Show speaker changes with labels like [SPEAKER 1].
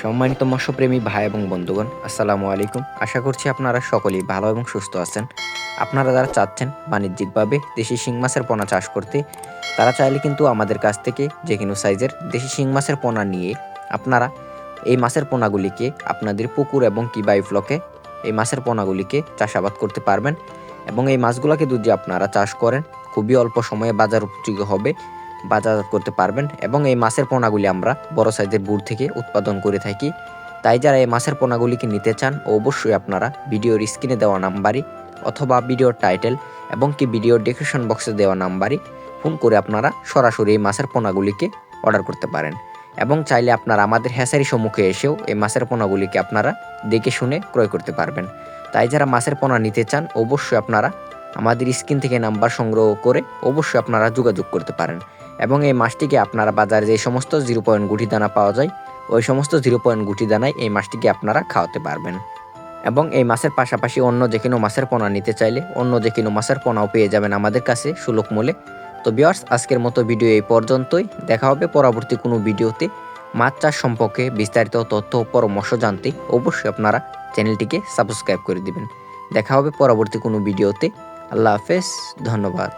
[SPEAKER 1] সম্মানিত মৎস্যপ্রেমী ভাই এবং বন্ধুগণ, আসসালামু আলাইকুম। আশা করছি আপনারা সকলেই ভালো এবং সুস্থ আছেন। আপনারা যারা চাচ্ছেন বাণিজ্যিকভাবে দেশি শিং মাছের পোনা চাষ করতে, তারা চাইলে কিন্তু আমাদের কাছ থেকে যে কোনো সাইজের দেশি শিং মাছের পোনা নিয়ে আপনারা এই মাছের পোনাগুলিকে আপনাদের পুকুর এবং কি বাইফ্লকে এই মাছের পোনাগুলিকে চাষাবাদ করতে পারবেন। এবং এই মাছগুলোকে যদি আপনারা চাষ করেন, খুবই অল্প সময়ে বাজার উপযোগী হবে, বাজারজাত করতে পারবেন। এবং এই মাছের পোনাগুলি আমরা বড় সাইজের বুট থেকে উৎপাদন করে থাকি। তাই যারা এই মাছের পোনাগুলিকে নিতে চান, অবশ্যই আপনারা ভিডিওর স্ক্রিনে দেওয়া নাম্বারই অথবা ভিডিওর টাইটেল এবং কি ভিডিওর ডেসক্রিপশন বক্সে দেওয়া নাম্বারই ফোন করে আপনারা সরাসরি এই মাছের পোনাগুলিকে অর্ডার করতে পারেন। এবং চাইলে আপনারা আমাদের হ্যাচারি সম্মুখে এসেও এই মাছের পোনাগুলিকে আপনারা দেখে শুনে ক্রয় করতে পারবেন। তাই যারা মাছের পোনা নিতে চান, অবশ্যই আপনারা আমাদের স্ক্রিন থেকে নাম্বার সংগ্রহ করে অবশ্যই আপনারা যোগাযোগ করতে পারেন। এবং এই মাছটিকে আপনারা বাজারে যে সমস্ত 0 গুটি দানা পাওয়া যায়, ওই সমস্ত 0 গুটি দানায় এই মাছটিকে আপনারা খাওয়াতে পারবেন। এবং এই মাছের পাশাপাশি অন্য যে কোনো মাছের পোনা নিতে চাইলে অন্য যে কোনো মাছের পোনাও পেয়ে যাবেন আমাদের কাছে সুলভ মূল্যে। তো ভিউয়ার্স, আজকের মতো ভিডিও এই পর্যন্তই। দেখা হবে পরবর্তী কোনো ভিডিওতে। মাছ চাষ সম্পর্কে বিস্তারিত তথ্য ও পরামর্শ জানতে অবশ্যই আপনারা চ্যানেলটিকে সাবস্ক্রাইব করে দিবেন। দেখা হবে পরবর্তী কোনো ভিডিওতে। আল্লাহ হাফেজ, ধন্যবাদ।